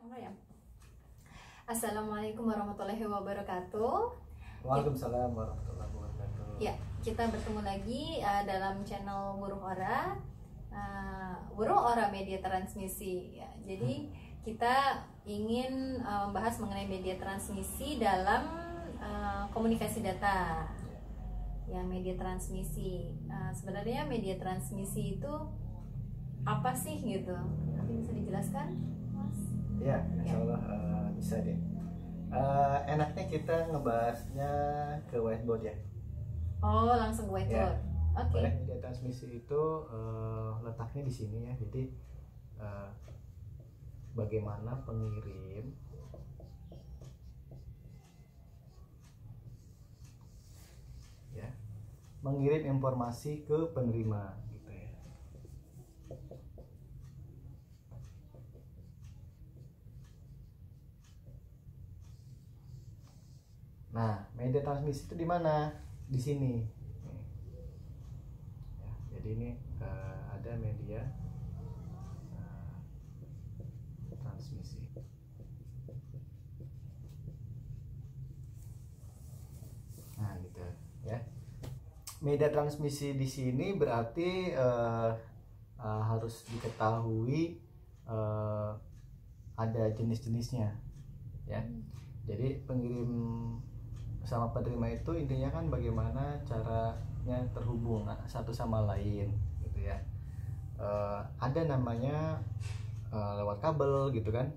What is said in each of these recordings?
Apa ya? Assalamualaikum warahmatullahi wabarakatuh. Waalaikumsalam warahmatullahi wabarakatuh. Ya, kita bertemu lagi dalam channel Wuruh Ora, Wuruh Ora Media Transmisi. Ya, jadi kita ingin membahas mengenai media transmisi dalam komunikasi data. Ya, media transmisi. Sebenarnya media transmisi itu apa sih gitu? Mungkin bisa dijelaskan, Mas? Ya, insya Allah bisa deh. Enaknya kita ngebahasnya ke whiteboard ya. Oh, langsung ke whiteboard. Ya. Oke. Media transmisi itu letaknya di sini ya. Jadi bagaimana pengirim ya mengirim informasi ke penerima gitu ya. Nah, media transmisi itu di mana? Di sini. Ya, jadi ini ada media transmisi. Nah, gitu ya. Media transmisi di sini berarti harus diketahui ada jenis-jenisnya, ya. Jadi pengirim sama penerima itu intinya kan bagaimana caranya terhubung satu sama lain, gitu ya. Ada namanya lewat kabel, gitu kan.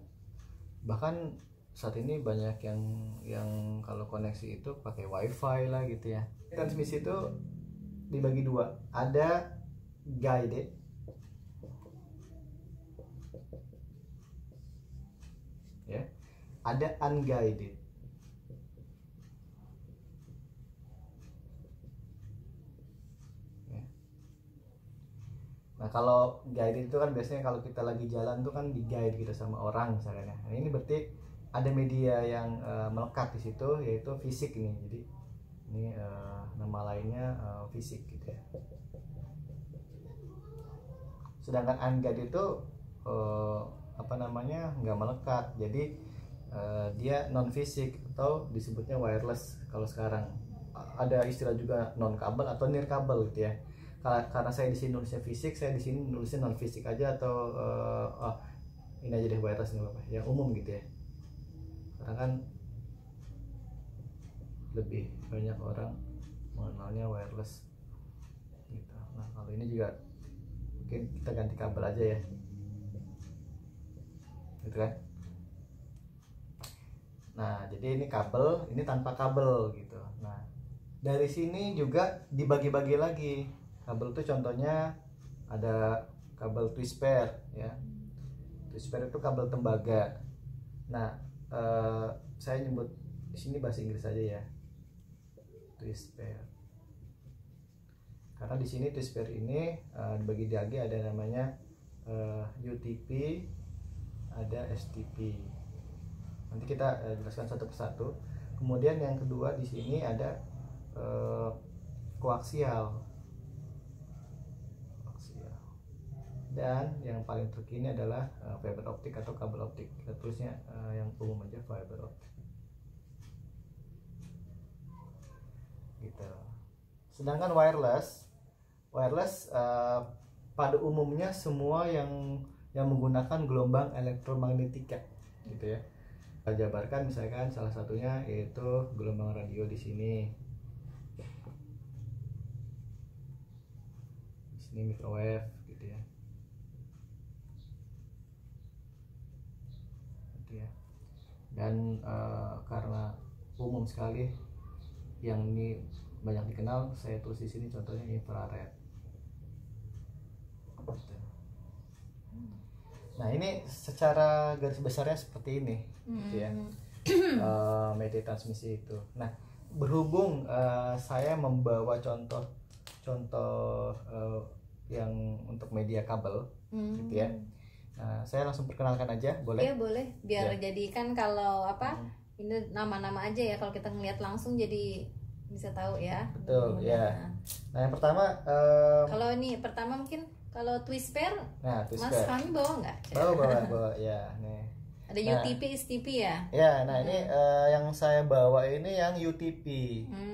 Bahkan saat ini banyak yang kalau koneksi itu pakai wifi lah gitu ya. Transmisi itu dibagi dua, ada guided ya, ada unguided. Ya. Nah, kalau guided itu kan biasanya kalau kita lagi jalan tuh kan di guide gitu sama orang misalnya. Nah, ini berarti ada media yang melekat di situ, yaitu fisik ini. Jadi ini nama lainnya fisik gitu ya. Sedangkan unguided itu nggak melekat, jadi dia non fisik atau disebutnya wireless. Kalau sekarang ada istilah juga non kabel atau near kabel gitu ya. Karena saya di sini nulisnya fisik, saya di sini nulisnya non fisik aja, atau ini aja deh, wireless nggak apa-apa, yang umum gitu ya. Karena kan lebih banyak orang mengenalnya wireless gitu. Nah, kalau ini juga mungkin kita ganti kabel aja ya, gitu kan. Nah, jadi ini kabel, ini tanpa kabel gitu. Nah, dari sini juga dibagi-bagi lagi. Kabel itu contohnya ada kabel twist pair ya. Twist pair itu kabel tembaga. Nah, saya nyebut di sini bahasa Inggris aja ya, twist pair. Karena di sini twist pair ini dibagi lagi, ada namanya UTP, ada STP. Nanti kita jelaskan satu persatu. Kemudian yang kedua di sini ada koaksial. Dan yang paling terkini adalah fiber optik atau kabel optik. Kita tulisnya yang umum aja, fiber optik. Gitu. Sedangkan wireless pada umumnya semua yang menggunakan gelombang elektromagnetika, gitu ya. Kita jabarkan misalkan salah satunya yaitu gelombang radio di sini. Di sini microwave gitu ya. Gitu ya. Dan karena umum sekali yang ini banyak dikenal, saya tulis di sini contohnya infrared. Nah, ini secara garis besarnya seperti ini, gitu ya. Media transmisi itu. Nah, berhubung saya membawa contoh yang untuk media kabel, gitu ya. Nah, saya langsung perkenalkan aja, boleh? Iya, boleh. Biar jadi kan kalau ini nama-nama aja ya, kalau kita ngeliat langsung jadi bisa tahu ya. Betul ya. Nah, yang pertama kalau ini pertama mungkin kalau twist pair, nah, twist Mas pair. Fahmi bawa nggak? Bawa ya nih. Ada Nah, UTP, STP ya? ya, nah ini yang saya bawa ini yang UTP.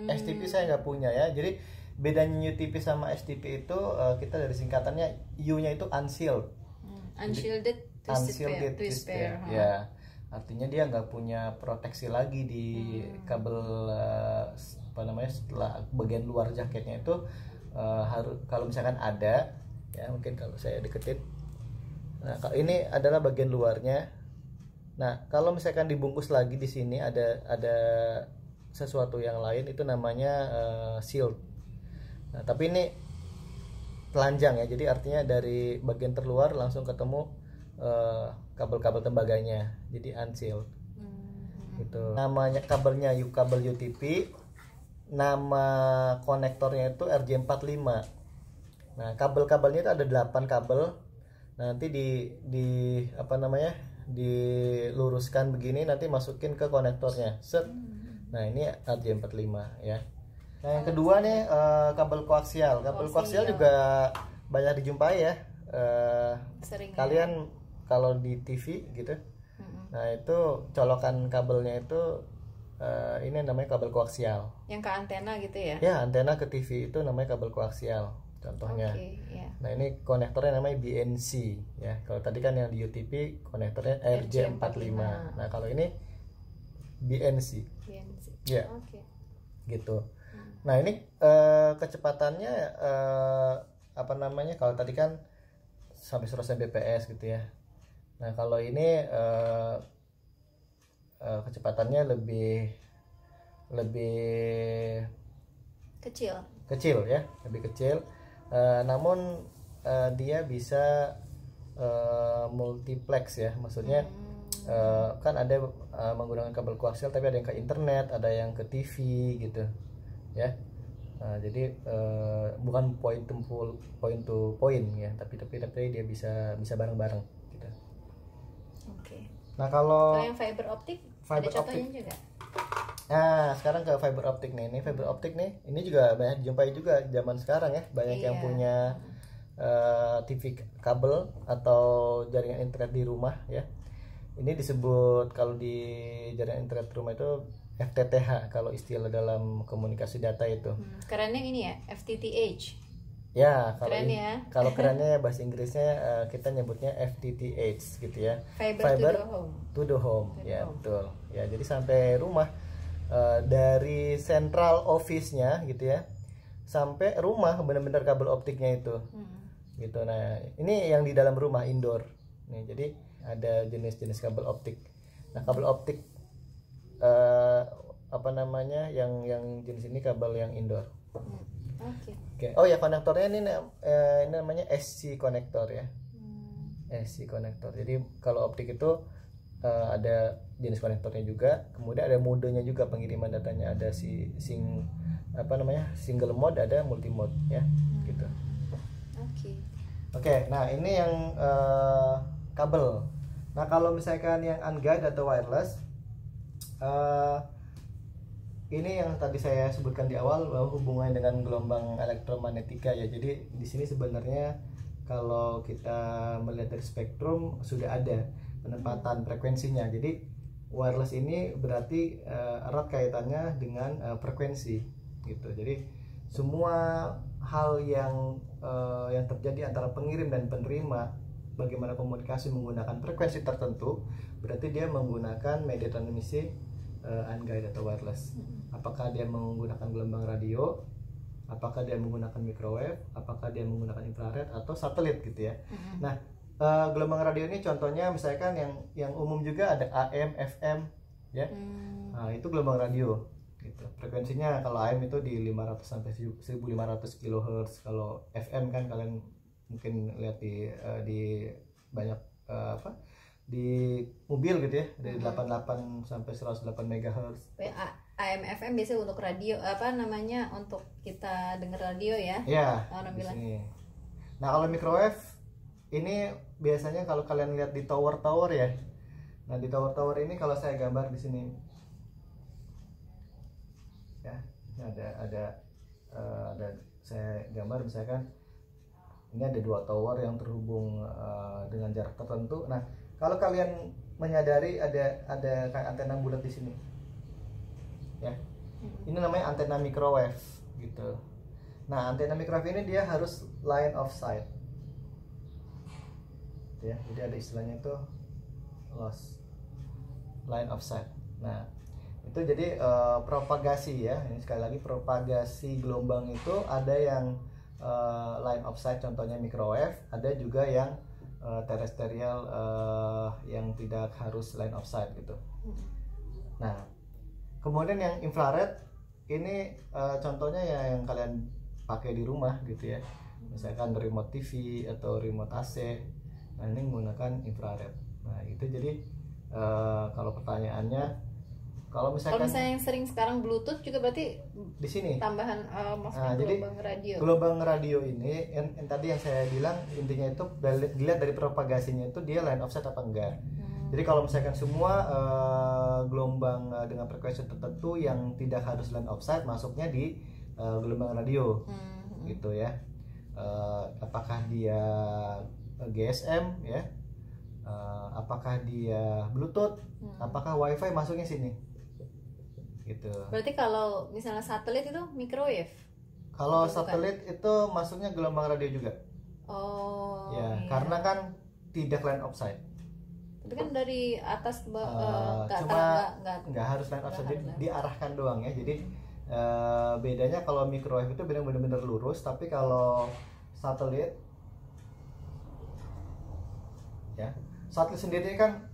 STP saya nggak punya ya. Jadi bedanya UTP sama STP itu kita dari singkatannya U-nya itu unsealed. Unshielded Unshielded to spare. Ya, artinya dia nggak punya proteksi lagi di kabel apa namanya, setelah bagian luar jaketnya itu harus, kalau misalkan ada ya, mungkin kalau saya deketin. Nah, kalau ini adalah bagian luarnya. Nah, kalau misalkan dibungkus lagi di sini ada sesuatu yang lain, itu namanya shield. Nah, tapi ini telanjang ya, jadi artinya dari bagian terluar langsung ketemu kabel-kabel tembaganya, jadi unsealed. Gitu. Namanya kabelnya kabel UTP, nama konektornya itu RJ45. Nah, kabel-kabelnya itu ada 8 kabel. Nanti di apa namanya, diluruskan begini, nanti masukin ke konektornya, set. Nah, ini RJ45 ya. Nah, yang kedua nih kabel koaksial. Kabel koaksial juga banyak dijumpai ya. Sering Kalian kalau di TV gitu, nah itu colokan kabelnya itu ini namanya kabel koaksial. Yang ke antena gitu ya? Ya, antena ke TV itu namanya kabel koaksial contohnya. Nah, ini konektornya namanya BNC ya. Kalau tadi kan yang di UTP konektornya RJ45. Nah, kalau ini BNC. Ya. Gitu. Nah, ini kecepatannya apa namanya, kalau tadi kan sampai 100 Mbps gitu ya. Nah, kalau ini kecepatannya lebih kecil ya, lebih kecil. Namun dia bisa multiplex ya, maksudnya kan ada menggunakan kabel koaksial, tapi ada yang ke internet, ada yang ke TV gitu ya. Jadi bukan point to point ya, tapi dia bisa bareng-bareng gitu. Nah, kalau yang fiber optik ada contohnya juga. Nah, sekarang ke fiber optik nih. Ini fiber optik nih, ini juga banyak dijumpai juga zaman sekarang ya. Banyak yang punya TV kabel atau jaringan internet di rumah ya. Ini disebut kalau di jaringan internet rumah itu FTTH kalau istilah dalam komunikasi data itu. Kerennya ini ya, FTTH. Ya, kalau kerennya bahasa Inggrisnya kita nyebutnya FTTH gitu ya. Fiber to the home. Ya, betul. Ya, jadi sampai rumah, dari central office-nya gitu ya, sampai rumah benar-benar kabel optiknya itu. Gitu. Nah, ini yang di dalam rumah indoor. Nih, jadi ada jenis-jenis kabel optik. Nah, kabel optik apa namanya, yang jenis ini kabel yang indoor. Oke. Oh ya, konektornya ini namanya SC konektor ya. SC konektor. Jadi kalau optik itu ada jenis konektornya juga, kemudian ada modenya juga pengiriman datanya, ada single mode, ada multi mode ya, gitu. Oke. Nah, ini yang kabel. Nah, kalau misalkan yang unguided atau wireless, ini yang tadi saya sebutkan di awal bahwa hubungannya dengan gelombang elektromagnetika ya. Jadi di sini sebenarnya kalau kita melihat dari spektrum sudah ada penempatan frekuensinya. Jadi wireless ini berarti erat kaitannya dengan frekuensi gitu. Jadi semua hal yang terjadi antara pengirim dan penerima, bagaimana komunikasi menggunakan frekuensi tertentu, berarti dia menggunakan media transmisi unguided atau wireless. Apakah dia menggunakan gelombang radio, apakah dia menggunakan microwave, apakah dia menggunakan infrared atau satelit gitu ya. Nah, gelombang radio ini contohnya misalkan yang umum juga ada AM, FM ya. Nah, itu gelombang radio gitu. Frekuensinya kalau AM itu di 500 sampai 1500 kHz. Kalau FM kan kalian mungkin lihat di banyak di mobil gitu ya, dari 88 sampai 108 MHz. AM FM biasanya untuk radio, untuk kita dengar radio ya. Ya, di sini. Nah, kalau microwave ini biasanya kalau kalian lihat di tower ya. Nah, di tower ini kalau saya gambar di sini. Ya, ini ada saya gambar misalkan ini ada 2 tower yang terhubung dengan jarak tertentu. Nah, Kalau kalian menyadari ada kayak antena bulat di sini, ya, ini namanya antena microwave gitu. Nah, antena microwave ini dia harus line of sight, ya. Jadi ada istilahnya itu loss line of sight. Nah, itu jadi propagasi ya. Ini sekali lagi propagasi gelombang itu ada yang line of sight, contohnya microwave, ada juga yang terestrial yang tidak harus line of sight gitu. Nah, kemudian yang infrared ini contohnya ya yang kalian pakai di rumah gitu ya, misalkan remote TV atau remote AC. Nah, ini menggunakan infrared. Nah, itu jadi kalau pertanyaannya, kalau misalnya yang sering sekarang Bluetooth juga berarti di sini tambahan maksudnya gelombang radio. Gelombang radio ini yang tadi yang saya bilang intinya itu dilihat dari propagasinya itu dia line of sight apa enggak. Jadi kalau misalkan semua gelombang dengan frekuensi tertentu yang tidak harus line of sight masuknya di gelombang radio, gitu ya. Apakah dia GSM ya? Apakah dia Bluetooth? Apakah WiFi masuknya sini? Gitu. Berarti kalau misalnya satelit itu microwave? Kalau satelit itu masuknya gelombang radio juga. Oh. Ya, iya. karena kan tidak line of sight. Tapi kan dari atas nggak harus line of sight, jadi diarahkan doang ya. Jadi bedanya kalau microwave itu benar-benar lurus, tapi kalau satelit ya, satelit sendiri kan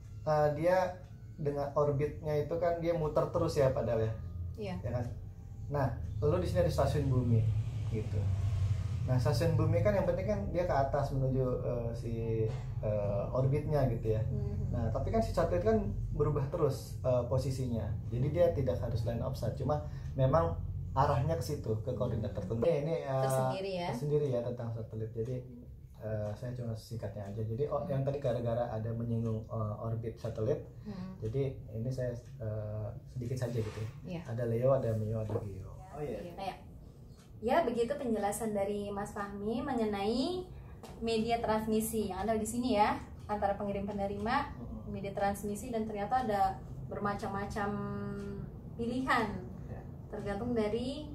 dia dengan orbitnya itu kan dia muter terus ya padahal ya. Iya. Ya kan. Nah, lalu di sini ada stasiun bumi gitu. Nah, stasiun bumi kan yang penting kan dia ke atas menuju orbitnya gitu ya. Nah, tapi kan si satelit kan berubah terus posisinya. Jadi dia tidak harus line of sight, cuma memang arahnya ke situ, ke koordinat tertentu. Ini tersendiri ya tentang satelit. Jadi saya cuma singkatnya aja. Jadi yang tadi gara-gara ada menyinggung orbit satelit, jadi ini saya sedikit saja gitu. Yeah. Ada Leo, ada Mio, ada Geo. Oh iya. Ya, begitu penjelasan dari Mas Fahmi mengenai media transmisi yang ada di sini ya, antara pengirim penerima, media transmisi, dan ternyata ada bermacam-macam pilihan. Tergantung dari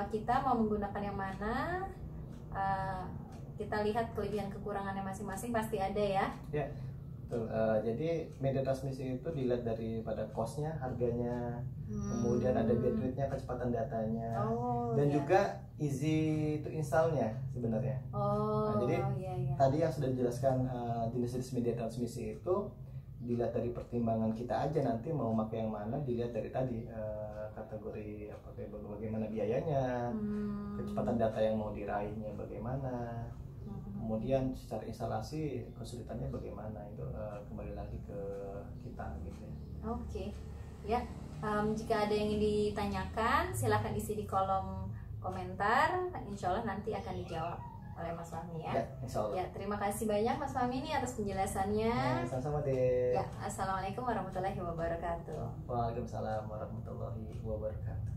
kita mau menggunakan yang mana. Kita lihat kelebihan kekurangannya masing-masing pasti ada ya. Ya, betul. Jadi media transmisi itu dilihat daripada cost-nya, harganya, kemudian ada bitrate-nya, kecepatan datanya, dan juga easy to install-nya sebenarnya. Jadi tadi yang sudah dijelaskan jenis-jenis media transmisi itu dilihat dari pertimbangan kita aja, nanti mau pakai yang mana dilihat dari tadi kategori bagaimana biayanya, kecepatan data yang mau diraihnya bagaimana, kemudian secara instalasi kesulitannya bagaimana, itu kembali lagi ke kita gitu ya. Oke. Ya, jika ada yang ingin ditanyakan silahkan isi di kolom komentar, insya Allah nanti akan dijawab oleh Mas Fahmi ya. Ya, insya Allah. Ya, terima kasih banyak Mas Fahmi ini atas penjelasannya. Sama-sama deh. Ya, assalamualaikum warahmatullahi wabarakatuh. Waalaikumsalam warahmatullahi wabarakatuh.